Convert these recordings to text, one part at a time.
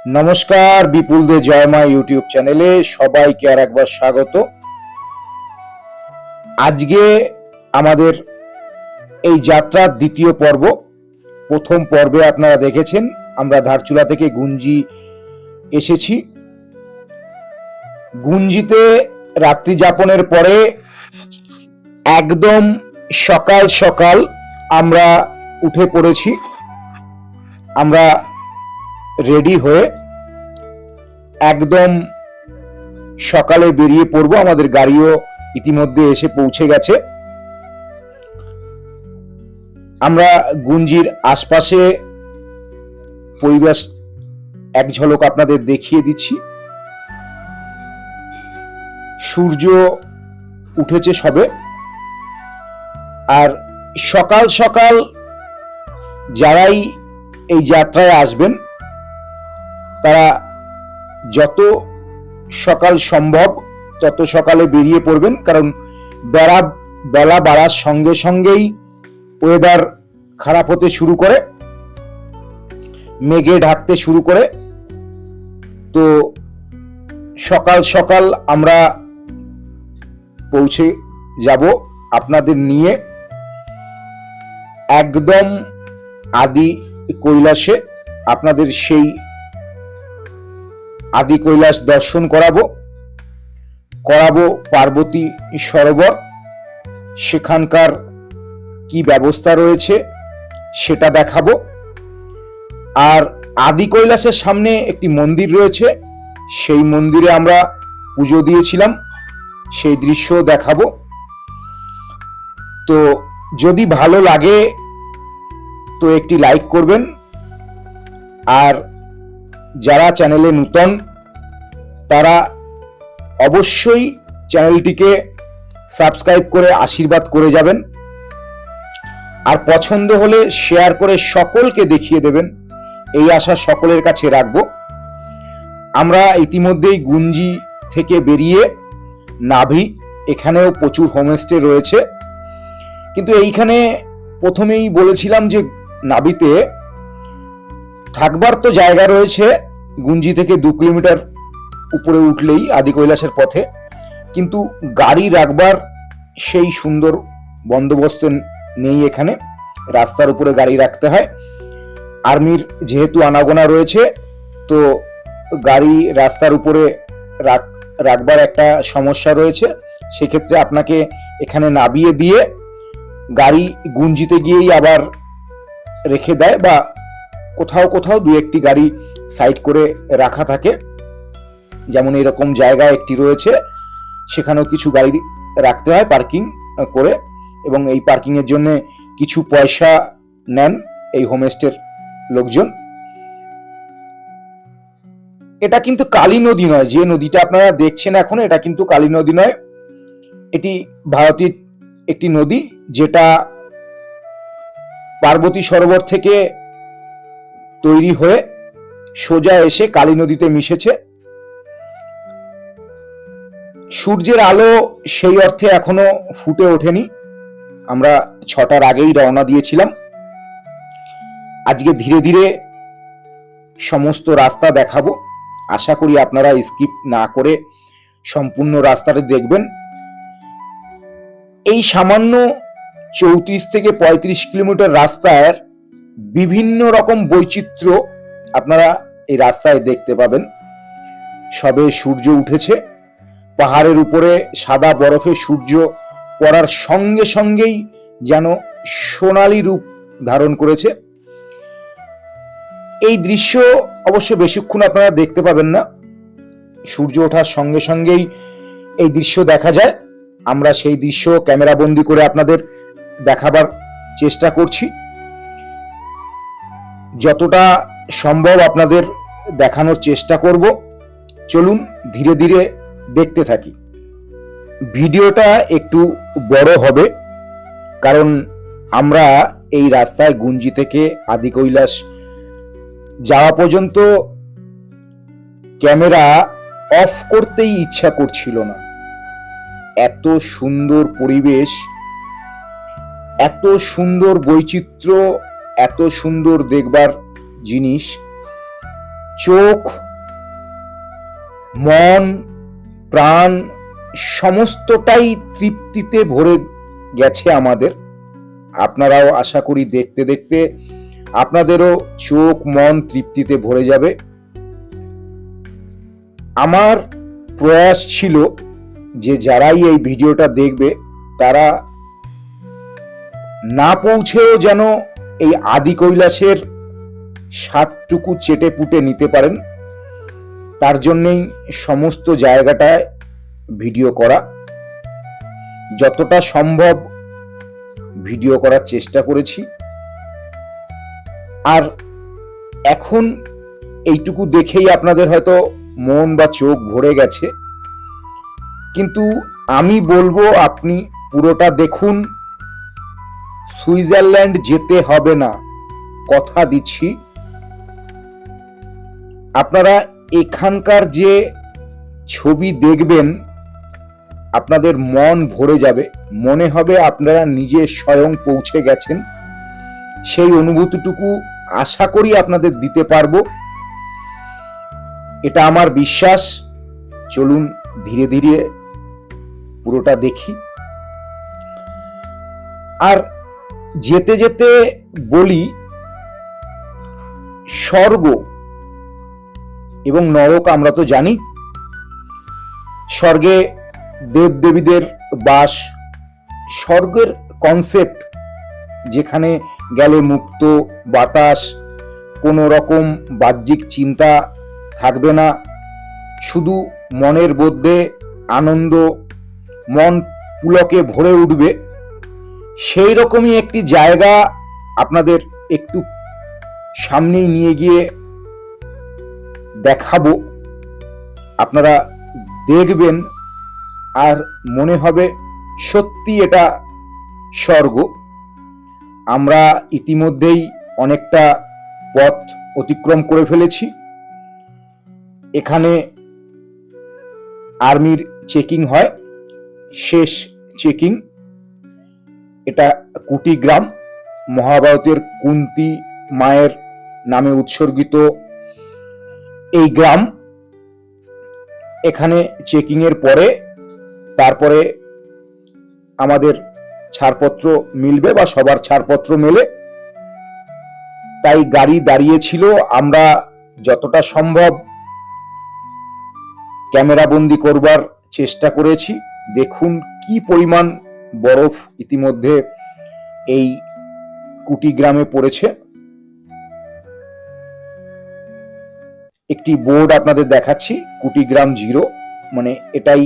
নমস্কার, বিপুল দে জয়মা ইউটিউব চ্যানেলে সবাইকে আর একবার স্বাগত। আজকে আমাদের এই যাত্রার দ্বিতীয় পর্ব। প্রথম পর্বে আপনারা দেখেছেন আমরা ধারচুলা থেকে গুঞ্জি এসেছি। গুঞ্জিতে রাত্রি যাপনের পরে একদম সকাল সকাল আমরা উঠে পড়েছি। আমরা রেডি হয়ে একদম সকালে বেরিয়ে পড়বো। আমাদের গাড়িও ইতিমধ্যে এসে পৌঁছে গেছে। আমরা গুঞ্জির আশপাশে পরিবেশ এক ঝলক আপনাদের দেখিয়ে দিচ্ছি। সূর্য উঠেছে সবে, আর সকাল সকাল যারাই এই যাত্রায় আসবেন তারা যত সকাল সম্ভব তত সকালে বেরিয়ে পড়বেন, কারণ বেলা বাড়ার সঙ্গে সঙ্গেই ওয়েদার খারাপ হতে শুরু করে, মেঘে ঢাকতে শুরু করে। তো সকাল সকাল আমরা পৌঁছে যাব আপনাদের নিয়ে একদম আদি কৈলাসে। আপনাদের সেই আদি কৈলাস দর্শন করাবো পার্বতী সরোবর, সেখানকার কি ব্যবস্থা রয়েছে সেটা দেখাবো। আর আদি কৈলাসের সামনে একটি মন্দির রয়েছে, সেই মন্দিরে আমরা পুজো দিয়েছিলাম, সেই দৃশ্য দেখাবো। তো যদি ভালো লাগে তো একটি লাইক করবেন, আর যারা চ্যানেলে নতুন তারা অবশ্যই চ্যানেলটিকে সাবস্ক্রাইব করে আশীর্বাদ করে যাবেন, আর পছন্দ হলে শেয়ার করে সকলকে দেখিয়ে দেবেন, এই আশা সকলের কাছে রাখবো। আমরা ইতিমধ্যেই গুঞ্জি থেকে বেরিয়ে নাভি, এখানেও প্রচুর হোমস্টে রয়েছে, কিন্তু এইখানে প্রথমেই বলেছিলাম যে নাভিতে থাকবার তো জায়গা রয়েছে গুঞ্জি থেকে 2 কিলোমিটার উপরে উঠলেই আদি কৈলাসের পথে, কিন্তু গাড়ি রাখবার সেই সুন্দর বন্দোবস্ত নেই এখানে। রাস্তার উপরে গাড়ি রাখতে হয়। আর্মির যেহেতু আনাগোনা রয়েছে, তো গাড়ি রাস্তার উপরে রাখবার একটা সমস্যা রয়েছে। সেক্ষেত্রে আপনাকে এখানে নামিয়ে দিয়ে গাড়ি গুঞ্জিতে গিয়েই আবার রেখে দেয়, বা কোথাও কোথাও 2-1টি গাড়ি সাইড করে রাখা থাকে। যেমন এরকম জায়গা একটি রয়েছে, সেখানেও কিছু গাড়ি রাখতে হয় পার্কিং করে, এবং এই পার্কিং এর জন্য কিছু পয়সা নেন এই হোমস্টের লোকজন। এটা কিন্তু কালী নদী নয়, যে নদীটা আপনারা দেখছেন এখন, এটা কিন্তু কালী নদী নয়। এটি ভারতের একটি নদী, যেটা পার্বতী সরোবর থেকে তৈরি হয়ে সোজা এসে কালী নদীতে মিশেছে। সূর্যের আলো সেই অর্থে এখনো ফুটে ওঠেনি। আমরা 6টার আগেই রওনা দিয়েছিলাম। আজকে ধীরে ধীরে সমস্ত রাস্তা দেখাবো, আশা করি আপনারা স্কিপ না করে সম্পূর্ণ রাস্তাটা দেখবেন। এই সামান্য 34 থেকে 35 কিলোমিটার রাস্তার বিভিন্ন রকম বৈচিত্র্য আপনারা এই রাস্তায় দেখতে পাবেন। সবে সূর্য উঠেছে, পাহাড়ের উপরে সাদা বরফে সূর্য পড়ার সঙ্গে সঙ্গেই যেন সোনালী রূপ ধারণ করেছে। এই দৃশ্য অবশ্য বেশিক্ষণ আপনারা দেখতে পাবেন না, সূর্য ওঠার সঙ্গে সঙ্গেই এই দৃশ্য দেখা যায়। আমরা সেই দৃশ্য ক্যামেরা বন্দি করে আপনাদের দেখাবার চেষ্টা করছি, যতটা সম্ভব আপনাদের দেখানোর চেষ্টা করব। চলুন ধীরে ধীরে দেখতে থাকি। ভিডিওটা একটু বড় হবে, কারণ আমরা এই রাস্তায় গুঞ্জি থেকে আদি কৈলাস যাওয়া পর্যন্ত ক্যামেরা অফ করতেই ইচ্ছা করছিল না। এত সুন্দর পরিবেশ, এত সুন্দর বৈচিত্র্য, এত সুন্দর দেখবার জিনিস, চোখ, মন, প্রাণ সমস্তটাই তৃপ্তিতে ভরে গেছে আমাদের। আপনারাও আশা করি দেখতে দেখতে আপনাদেরও চোখ মন তৃপ্তিতে ভরে যাবে। আমার প্রয়াস ছিল যে যারাই এই ভিডিওটা দেখবে তারা না পৌঁছেও যেন এই আদি কৈলাসের স্বাদটুকু চেটে পুটে নিতে পারেন। তার জন্যই সমস্ত জায়গাটায় ভিডিও করা, যতটা সম্ভব ভিডিও করার চেষ্টা করেছি। আর এখন এইটুকু দেখেই আপনাদের হয়তো মন বা চোখ ভরে গেছে, কিন্তু আমি বলবো আপনি পুরোটা দেখুন। সুইজারল্যান্ড যেতে হবে না, কথা দিচ্ছি। আপনারা এখানকার যে ছবি দেখবেন আপনাদের মন ভরে যাবে, মনে হবে আপনারা নিজে স্বয়ং পৌঁছে গেছেন। সেই অনুভূতিটুকু আশা করি আপনাদের দিতে পারবো, এটা আমার বিশ্বাস। চলুন ধীরে ধীরে পুরোটা দেখি। আর যেতে যেতে বলি, স্বর্গ এবং নরক আমরা তো জানি। স্বর্গে দেবদেবীদের বাস, স্বর্গের কনসেপ্ট যেখানে গেলে মুক্ত বাতাস, কোনো রকম বাহ্যিক চিন্তা থাকবে না, শুধু মনের মধ্যে আনন্দ, মন পুলকে ভরে উঠবে, সেই রকমই একটি জায়গা আপনাদের একটু সামনেই নিয়ে গিয়ে দেখাবো। আপনারা দেখবেন আর মনে হবে সত্যি এটা স্বর্গ। আমরা ইতিমধ্যেই অনেকটা পথ অতিক্রম করে ফেলেছি। এখানে আর্মির চেকিং হয়, শেষ চেকিং। এটা কুটিগ্রাম, মহাভারতের কুন্তী মায়ের নামে উৎসর্গিত এই গ্রাম। এখানে চেকিং এর পরে তারপরে আমাদের ছাড়পত্র মিলবে বা সবার ছাড়পত্র মেলে, তাই গাড়ি দাঁড়িয়েছিল। আমরা যতটা সম্ভব ক্যামেরা বন্দি করবার চেষ্টা করেছি। দেখুন কি পরিমাণ বরফ ইতিমধ্যে এই কুটিগ্রামে পড়েছে। একটি বোর্ড আপনাদের দেখাচ্ছি, কুটিগ্রাম 0, মানে এটাই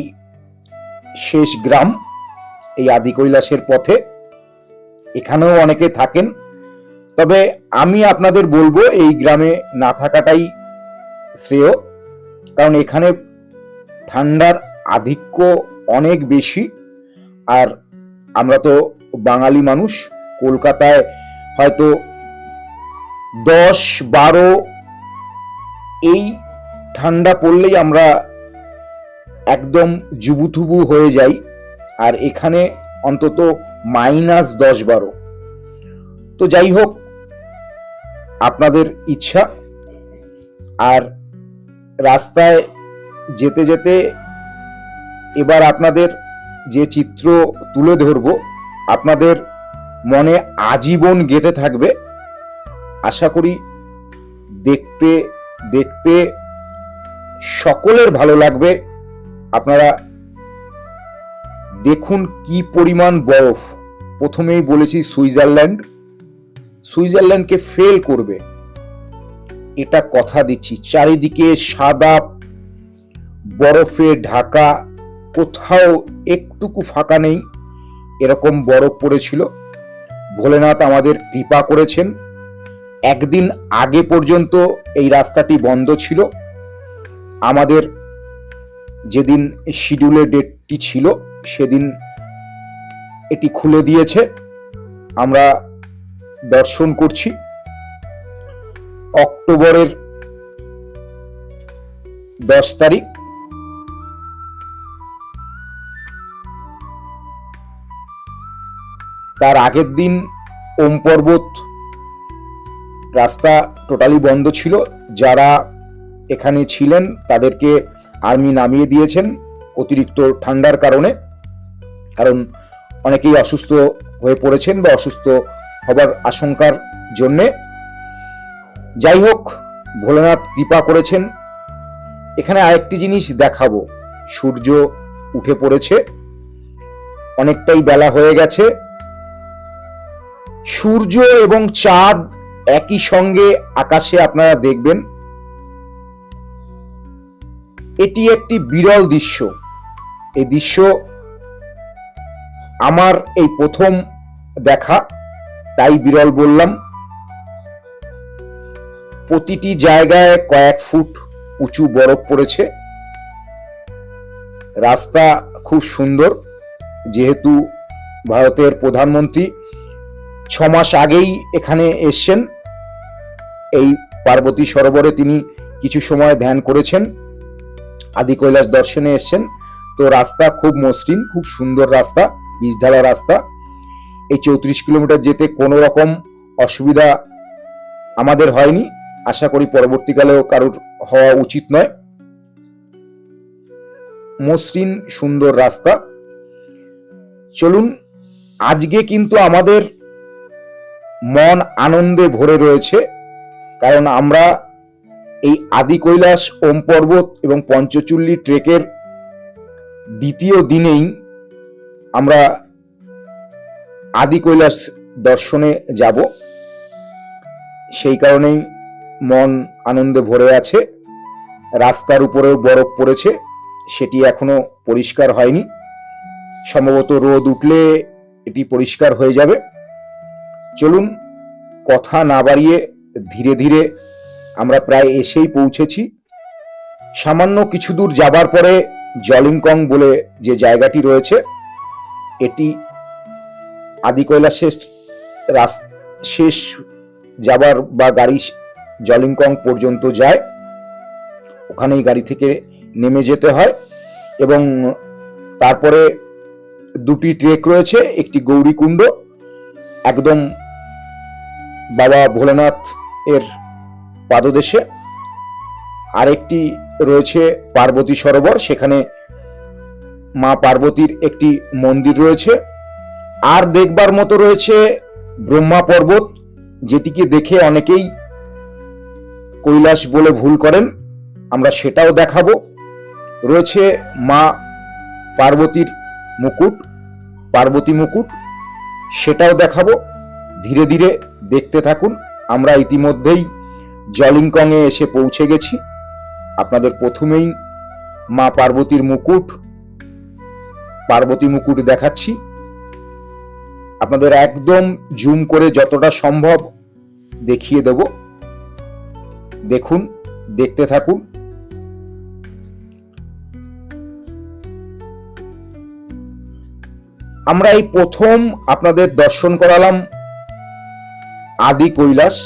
শেষ গ্রাম এই আদি কৈলাসের পথে। এখানেও অনেকে থাকেন, তবে আমি আপনাদের বলবো এই গ্রামে না থাকাটাই শ্রেয়, কারণ এখানে ঠান্ডার আধিক্য অনেক বেশি। আর আমরা তো বাঙালি মানুষ, কলকাতায় হয়তো 10-12 এই ঠান্ডা পড়লেই আমরা একদম জুবুথুবু হয়ে যাই, আর এখানে অন্তত -10-12। তো যাই হোক, আপনাদের ইচ্ছা। আর রাস্তায় যেতে যেতে এবার আপনাদের যে চিত্র তুলে ধরব আপনাদের মনে আজীবন গেঁথে থাকবে। আশা করি দেখতে দেখতে সকলের ভালো লাগবে। আপনারা দেখুন কি পরিমাণ বরফ। প্রথমেই বলেছি সুইজারল্যান্ডকে ফেল করবে, এটা কথা দিচ্ছি। চারিদিকে সাদা বরফে ঢাকা, কোথাও একটুকু ফাঁকা নেই, এরকম বরফ পড়েছিল। ভোলেনাথ আমাদের কৃপা করেছেন। একদিন আগে পর্যন্ত এই রাস্তাটি বন্ধ ছিল। আমাদের যেদিন শিডিউলের ডেটটি ছিল সেদিন এটি খুলে দিয়েছে। আমরা দর্শন করছি। অক্টোবরের 10 তারিখ। তার আগের দিন ওম পর্বত রাস্তা টোটালি বন্ধ ছিল। যারা এখানে ছিলেন তাদেরকে আর্মি নামিয়ে দিয়েছেন অতিরিক্ত ঠান্ডার কারণে, কারণ অনেকেই অসুস্থ হয়ে পড়েছেন বা অসুস্থ হবার আশঙ্কার জন্যে। যাই হোক, ভোলেনাথ কৃপা করেছেন। এখানে আরেকটি জিনিস দেখাবো, সূর্য উঠে পড়েছে, অনেকটাই বেলা হয়ে গেছে। সূর্য এবং চাঁদ একই সঙ্গে আকাশে আপনারা দেখবেন, এটি একটি বিরল দৃশ্য। এই দৃশ্য আমার এই প্রথম দেখা, তাই বিরল বললাম। প্রতিটি জায়গায় কয়েক ফুট উঁচু বরফ পড়েছে। রাস্তা খুব সুন্দর, যেহেতু ভারতের প্রধানমন্ত্রী 6 মাস আগেই এখানে এসছেন। এই পার্বতী সরোবরে তিনি কিছু সময় ধ্যান করেছেন, আদি কৈলাস দর্শনে এসছেন। তো রাস্তা খুব মসৃণ, খুব সুন্দর রাস্তা, পিচঢালা রাস্তা। এই 34 কিলোমিটার যেতে কোনো রকম অসুবিধা আমাদের হয়নি, আশা করি পরবর্তীকালেও কারোর হওয়া উচিত নয়। মসৃণ সুন্দর রাস্তা। চলুন, আজকে কিন্তু আমাদের মন আনন্দে ভরে রয়েছে, কারণ আমরা এই আদি কৈলাস ওম পর্বত এবং পঞ্চচূল্লী ট্রেকের দ্বিতীয় দিনেই আমরা আদি কৈলাস দর্শনে যাব। সেই কারণেই মন আনন্দে ভরে আছে। রাস্তার উপরেও বরফ পড়েছে, সেটি এখনো পরিষ্কার হয়নি, সম্ভবত রোদ উঠলে এটি পরিষ্কার হয়ে যাবে। চলুন, কথা না বাড়িয়ে ধীরে ধীরে আমরা প্রায় এসেই পৌঁছেছি। সামান্য কিছু দূর যাবার পরে জলিংকং বলে যে জায়গাটি রয়েছে, এটি আদি কৈলাসের শেষ যাবার বা গাড়ি জলিংকং পর্যন্ত যায়, ওখানেই গাড়ি থেকে নেমে যেতে হয়। এবং তারপরে দুটি ট্রেক রয়েছে, একটি গৌরীকুণ্ড একদম বাবা ভোলেনাথ এর পাদদেশে, আরেকটি রয়েছে পার্বতী সরোবর, সেখানে মা পার্বতীর একটি মন্দির রয়েছে। আর দেখবার মতো রয়েছে ব্রহ্মা পর্বত, যেটিকে দেখে অনেকেই কৈলাস বলে ভুল করেন, আমরা সেটাও দেখাবো। রয়েছে মা পার্বতীর মুকুট, পার্বতী মুকুট, সেটাও দেখাবো। ধীরে ধীরে দেখতে থাকুন। আমরা ইতিমধ্যেই জলিংকংয়ে এসে পৌঁছে গেছি। আপনাদের প্রথমেই মা পার্বতীর মুকুট, পার্বতী মুকুট দেখাচ্ছি। আপনাদের একদম জুম করে যতটা সম্ভব দেখিয়ে দেব, দেখুন, দেখতে থাকুন। আমরা এই প্রথম আপনাদের দর্শন করালাম আদি কৈলাস।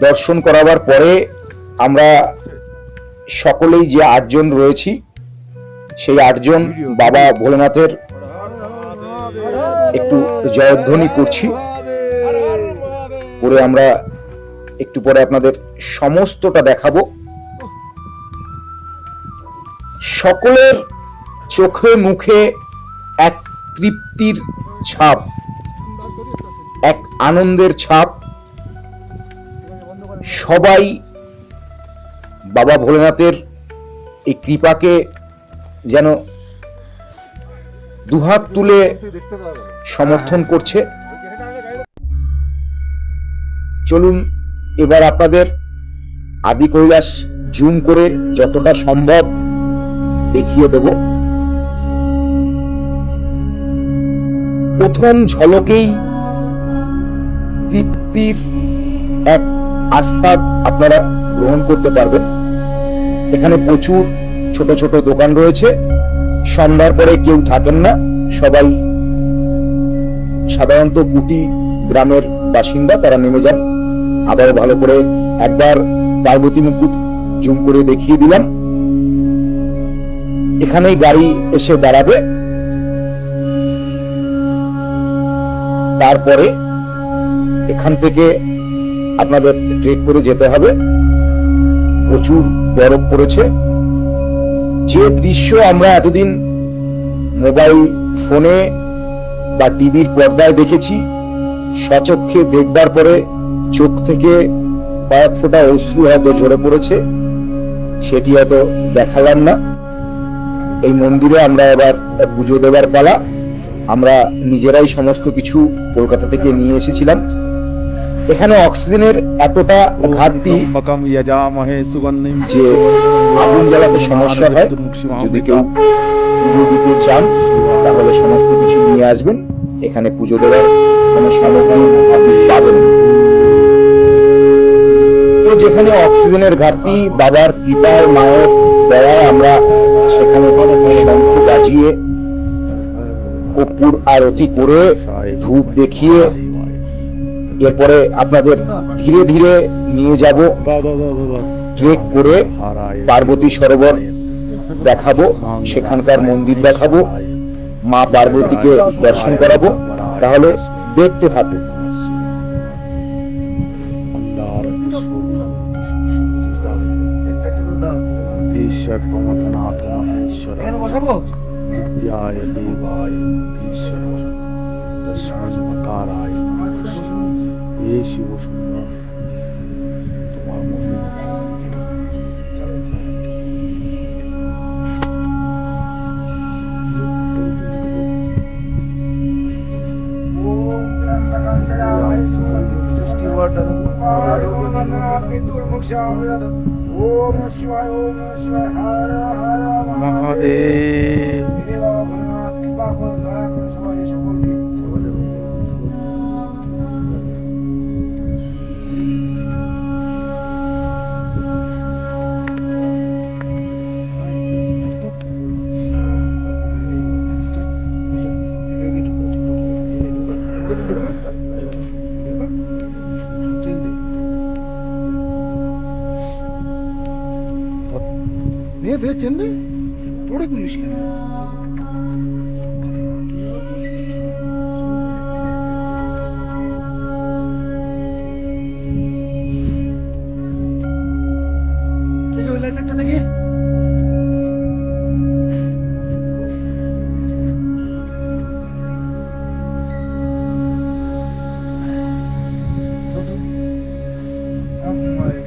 দর্শন করাবার পরে আমরা সকলেই যে 8 জন রয়েছি, সেই 8 জন বাবা ভোলেনাথের একটু জয়ধ্বনি করছি, করে আমরা একটু পরে আপনাদের সমস্তটা দেখাবো। সকলের চোখে মুখে এক তৃপ্তির ছাপ, এক আনন্দের ছাপ। সবাই বাবা ভোলেনাথের এই কৃপাকে যেন দুহাত তুলে সমর্থন করছে। চলুন, এবার আপনাদের আদি কৈলাস জুম করে যতটা সম্ভব দেখিয়ে দেব। প্রথম ঝলকেই তৃপ্তির এক আস্বাদ আপনারা গ্রহণ করতে পারবেন। এখানে প্রচুর ছোট ছোট দোকান রয়েছে। সন্ধ্যার পরে কেউ থাকেন না, সবাই সাধারণত কুটি গ্রামের বাসিন্দা, তারা নেমে যান। আবার ভালো করে একবার পার্বতী মুকুট জুম করে দেখিয়ে দিলাম। এখানেই গাড়ি এসে দাঁড়াবে। তারপরে এখান থেকে আপনাদের ট্রেক করে যেতে হবে। প্রচুর বরফ পড়েছে। যে দৃশ্য আমরা এতদিন মোবাইল ফোনে বা টিভির পর্দায় দেখেছি, সচক্ষে দেখবার পরে চোখ থেকে কয়েক ফোঁটা অশ্রু হয়তো ঝরে পড়েছে, সেটি হয়তো দেখালাম না। এই মন্দিরে আমরা এবার পুজো দেবার পালা। আমরা নিজেরাই সমস্ত কিছু কলকাতা থেকে নিয়ে এসেছিলাম। এখানে অক্সিজেনের এতটা ঘাটতি যে আগুন জ্বালাতে সমস্যা হয়। যদি কেউ পুজো দিতে চান তাহলে সমস্ত কিছু নিয়ে আসবেন, এখানে পুজো দেওয়ার কোনো সামগ্রী আপনি পাবেন। তো যেখানে অক্সিজেনের ঘাটতি, বাবার কৃপায় মায়ের দয়ায় আমরা সেখানে শঙ্খ বাজিয়ে কর্পূর আরতি করে ধূপ দেখিয়ে এরপরে আপনাদের ধীরে ধীরে নিয়ে যাব ট্রেক করে পার্বতী সরোবর দেখাবো, সেখানকার মন্দির দেখাবো, মা পার্বতীকে দর্শন করাবো। তাহলে দেখতে থাকুন। ঈশ্বর প্রমথনাথ ঈশ্বর দিব্যায় দেবায় ঈশ্বর তস্মৎকারায় হে শিব সুন্দর তোমার মহিমা। ওম শিবায় ওম শিবায় হর হর মহাদেব। পড়ে তুলিস কেন? দেখি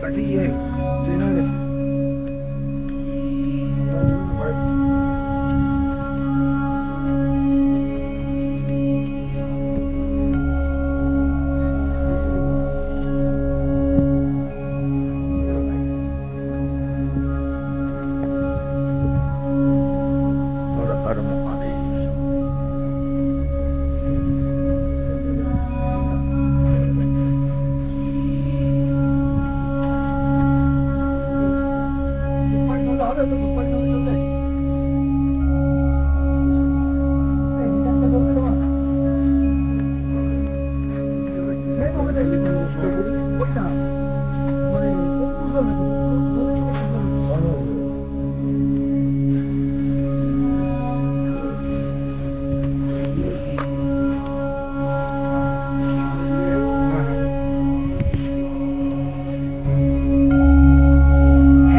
কাটিয়ে ট্রেন হয়ে গেছে।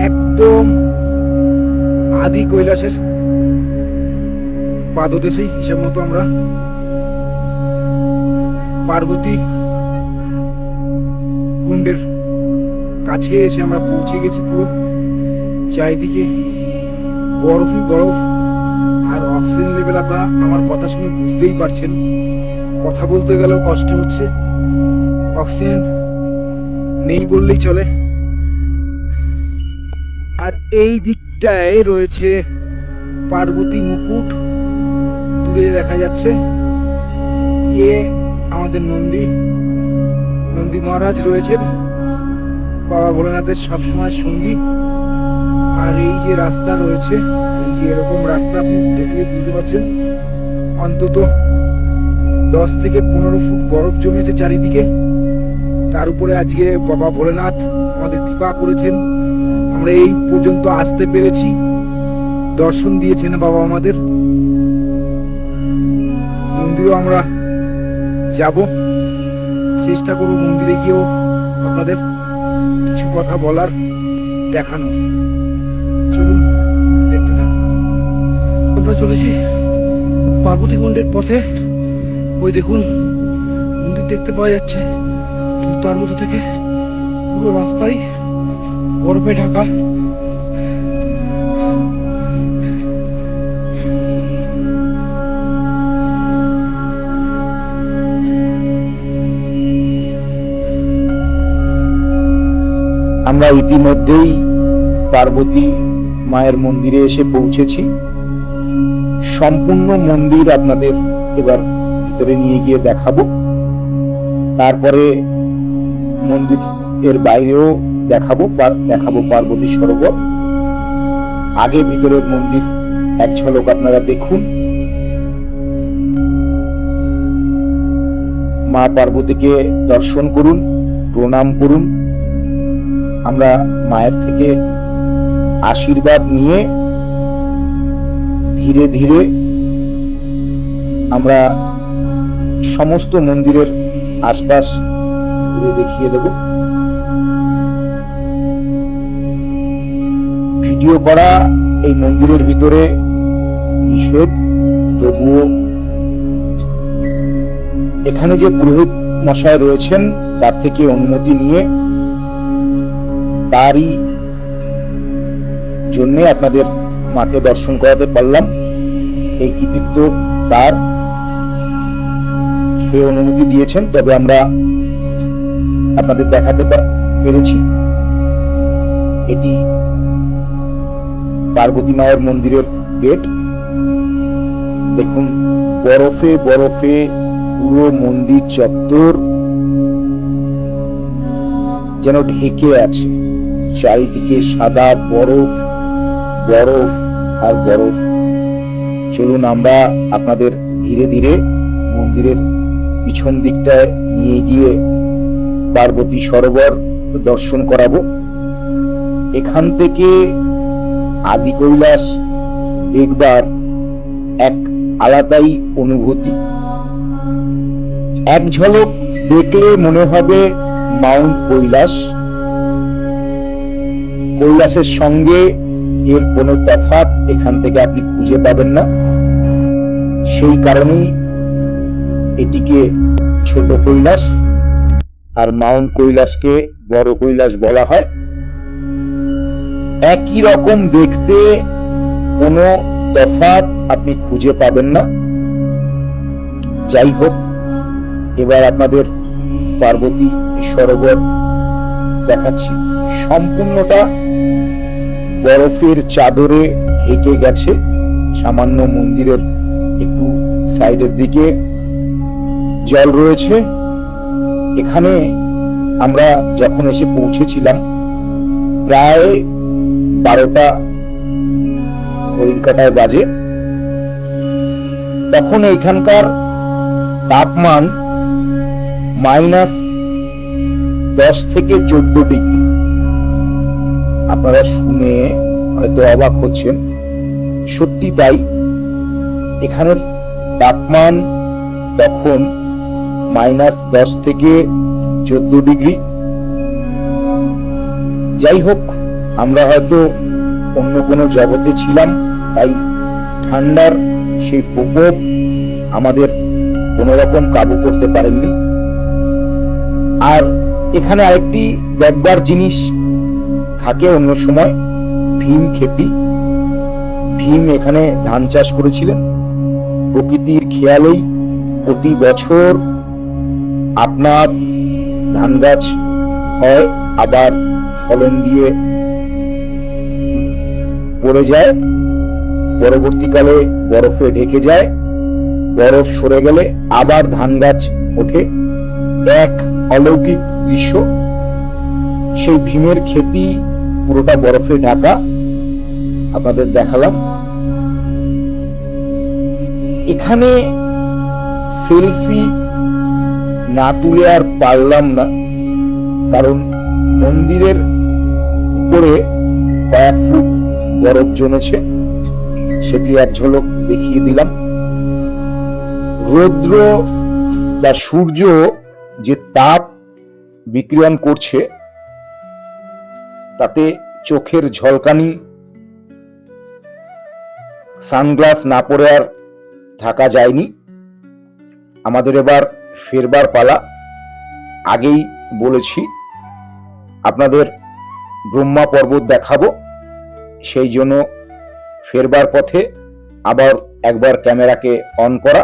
একদম আদি কৈলাসের পাদদেশেই হিসাব মতো আমরা পার্বতী কুণ্ডের কাছে এসে আমরা পৌঁছে গেছি। পুরো চারিদিকে বরফই বরফ, আর অক্সিজেন লেভেল আপনারা আমার কথা শুনে বুঝতেই পারছেন। কথা বলতে গেলেও কষ্ট হচ্ছে, অক্সিজেন নেই বললেই চলে। আর এই দিকটায় রয়েছে পার্বতী মুকুট, দূরে দেখা যাচ্ছে। এ আমাদের নন্দী মহারাজ রয়েছেন, বাবা ভোলেনাথের সবসময় সঙ্গী। আর এই যে রাস্তা রয়েছে, এই যে এরকম রাস্তা আপনি দেখলে বুঝতে পারছেন, অন্তত 10 থেকে 15 ফুট বরফ জমেছে চারিদিকে। তার উপরে আজকে বাবা ভোলেনাথ আমাদের কৃপা করেছেন, আমরা এই পর্যন্ত আসতে পেরেছি, দর্শন দিয়েছেন বাবা আমাদের। মন্দিরেও আমরা যাব, চেষ্টা করব মন্দিরে গিয়েও আপনাদের কিছু কথা বলার, দেখানো। চলুন দেখতে থাকুন। আমরা চলেছি পার্বতী কুণ্ডের পথে। ওই দেখুন মন্দির দেখতে পাওয়া যাচ্ছে, কিন্তু তার মধ্যে থেকে পুরো রাস্তায় বরফে ঢাকা। আমরা ইতিমধ্যেই পার্বতী মায়ের মন্দিরে এসে পৌঁছেছি। সম্পূর্ণ মন্দির আপনাদের এবার ভিতরে নিয়ে গিয়ে দেখাবো, তারপরে মন্দির এর বাইরেও দেখাবো পার্বতী সরোবর। আগে ভিতরের মন্দির এক ঝলক আপনারা দেখুন। মা পার্বতীকে দর্শন করুন, প্রণাম করুন। আমরা মায়ের থেকে আশীর্বাদ নিয়ে ধীরে ধীরে আমরা সমস্ত মন্দিরের আশপাশ ঘুরে দেখিয়ে দেব। ভিডিও করা এই মন্দিরের ভিতরে নিষেধ, তবুও এখানে যে পুরোহিত মশাই রয়েছেন তার থেকে অনুমতি নিয়ে তারই জন্য আপনাদের মাকে দর্শন করাতে পারলাম। এই কৃতিত্ব তার, সে অনুমতি দিয়েছেন, তবে আমরা আপনাদের দেখাতে পেরেছি। এটি পার্বতী মায়ের মন্দিরের গেট। দেখুন বরফে বরফে পুরো মন্দির চত্বর যেন ঢেকে আছে। চারিদিকে সাদা বরফ, বরফ আর বরফ। চলুন আমরা আপনাদের ধীরে ধীরে মন্দিরের পিছন দিকটায় নিয়ে গিয়ে পার্বতী সরোবর দর্শন করাবো। এখান থেকে আদি কৈলাস দেখবার এক আলাদাই অনুভূতি। এক ঝলক দেখলে মনে হবে মাউন্ট কৈলাস। কৈলাসের সঙ্গে এর কোনো তফাৎ এখান থেকে আপনি খুঁজে পাবেন না। সেই কারণেই এটিকে ছোট কৈলাস আর মাউন্ট কৈলাসকে বড় কৈলাস বলা হয়। একই রকম দেখতে, কোনো তফাৎ আপনি খুঁজে পাবেন না। যাই হোক, এবার আপনাদের পার্বতী সরোবর দেখাচ্ছি। সম্পূর্ণটা বরফের চাদরে ঢেকে গেছে। সামান্য মন্দিরের একটু সাইডের দিকে জল রয়েছে। এখানে আমরা যখন এসে পৌঁছেছিলাম প্রায় 12টা ঘড়ির কাঁটায় বাজে, তখন এখানকার তাপমান -10 থেকে 14 ডিগ্রি। আপনারা শুনে হয়তো অবাক হচ্ছেন, সত্যি তাই। এখানের তাপমান তখন -10 থেকে 14 ডিগ্রি। যাই হোক, আমরা হয়তো অন্য কোনো জগতে ছিলাম, তাই ঠান্ডার সেই প্রকোপ আমাদের কোনো রকম কাবু করতে পারেননি। আর এখানে আরেকটি দেখবার জিনিস থাকে অন্য সময়, ভীম খেপি। ভীম এখানে ধান চাষ করেছিলেন। প্রকৃতির খেয়ালেই প্রতি বছর আপনার ধান গাছ হয়, আবার ফলন দিয়ে পড়ে যায়, পরবর্তীকালে বরফে ঢেকে যায়। বরফ সরে গেলে আবার ধান গাছ ওঠে। এক অলৌকিক দৃশ্য। সেই ভীমের ক্ষেতি পুরোটা বরফে ঢাকা, আপনাদের দেখালাম। এখানে সেলফি না তুলে আর পারলাম না, কারণ মন্দিরের উপরে কয়েক ফুট বরফ জমেছে। সেটি এক ঝলক দেখিয়ে দিলাম। রৌদ্র বা সূর্য যে তাপ বিকিরণ করছে, তাতে চোখের ঝলকানি, সানগ্লাস না পরে আর থাকা যায়নি। আমাদের এবার ফেরবার পালা। আগেই বলেছি আপনাদের ব্রহ্মা পর্বত দেখাবো, সেই জন্য ফেরবার পথে আবার একবার ক্যামেরাকে অন করা।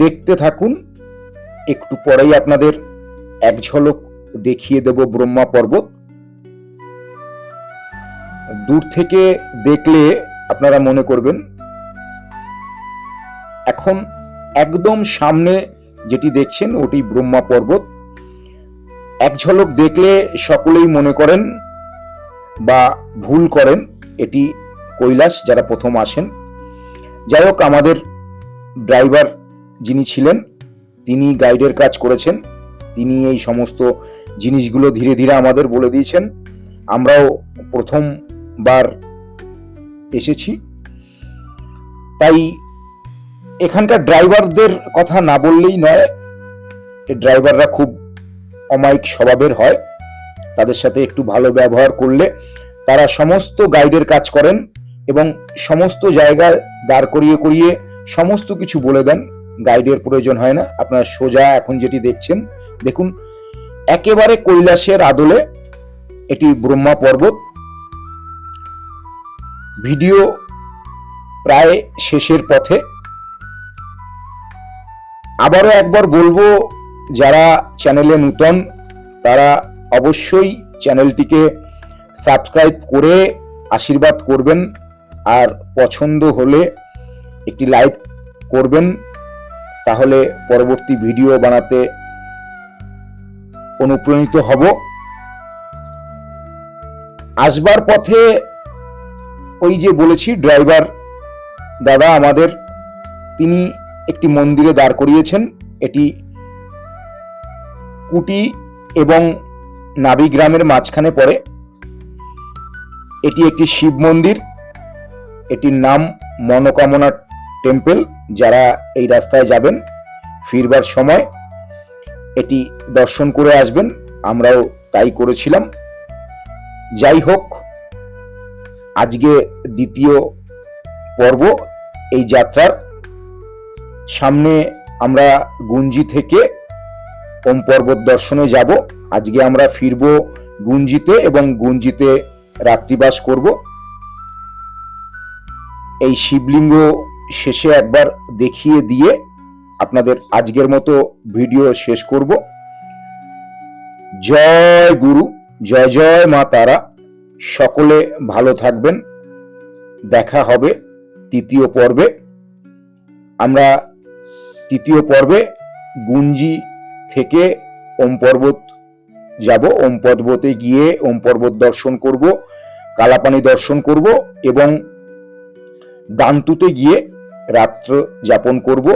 দেখতে থাকুন, একটু পরেই আপনাদের এক ঝলক দেখিয়ে দেব ব্রহ্মা পর্বত। দূর থেকে দেখলে আপনারা মনে করবেন, এখন একদম সামনে যেটি দেখছেন ওটি ব্রহ্মা পর্বত। এক ঝলক দেখলে সকলেই মনে করেন বা ভুল করেন এটি কৈলাস, যারা প্রথম আসেন। যাই হোক, আমাদের ড্রাইভার যিনি ছিলেন তিনি গাইডের কাজ করেছেন, তিনি এই সমস্ত জিনিসগুলো ধীরে ধীরে আমাদের বলে দিয়েছেন। আমরাও প্রথমবার এসেছি, তাই এখানকার ড্রাইভারদের কথা না বললেই নয়। ড্রাইভাররা খুব অমায়িক স্বভাবের হয়, তাদের সাথে একটু ভালো ব্যবহার করলে তারা সমস্ত গাইডের কাজ করেন এবং সমস্ত জায়গায় দাঁড় করিয়ে করিয়ে সমস্ত কিছু বলে দেন। গাইডের প্রয়োজন হয় না। আপনারা সোজা এখন যেটি দেখছেন, দেখুন একেবারে কৈলাসের আদলে এটি ব্রহ্মা পর্বত। ভিডিও প্রায় শেষের পথে। আবারও একবার বলবো, যারা চ্যানেলে নূতন তারা অবশ্যই চ্যানেলটিকে সাবস্ক্রাইব করে আশীর্বাদ করবেন, আর পছন্দ হলে একটি লাইক করবেন, তাহলে পরবর্তী ভিডিও বানাতে অনুপ্রাণিত হব। আসবার পথে ওই যে বলেছি, ড্রাইভার দাদা আমাদের, তিনি একটি মন্দিরে দাঁড় করিয়েছেন। এটি কুটি এবং নাবিগ্রামের মাঝখানে পড়ে। এটি একটি শিব মন্দির, এটির নাম মনোকামনা টেম্পল। যারা এই রাস্তায় যাবেন ফিরবার সময় এটি দর্শন করে আসবেন, আমরাও তাই করেছিলাম। যাই হোক, আজকে দ্বিতীয় পর্ব এই যাত্রার। সামনে আমরা গুঞ্জি থেকে ওম পর্বত দর্শনে যাব। আজকে আমরা ফিরব গুঞ্জিতে এবং গুঞ্জিতে রাত্রিবাস করব। এই শিবলিঙ্গ শেষে একবার দেখিয়ে দিয়ে আপনাদের আজকের মতো ভিডিও শেষ করব। জয় গুরু, জয় জয় মা তারা। সকলে ভালো থাকবেন। দেখা হবে তৃতীয় পর্বে। আমরা তৃতীয় পর্বে গুঞ্জি থেকে ওম পর্বত যাব। ওম পর্বতে গিয়ে ওম পর্বত দর্শন করব, কালাপানি দর্শন করব এবং দান্তুতে গিয়ে রাত্র যাপন করব।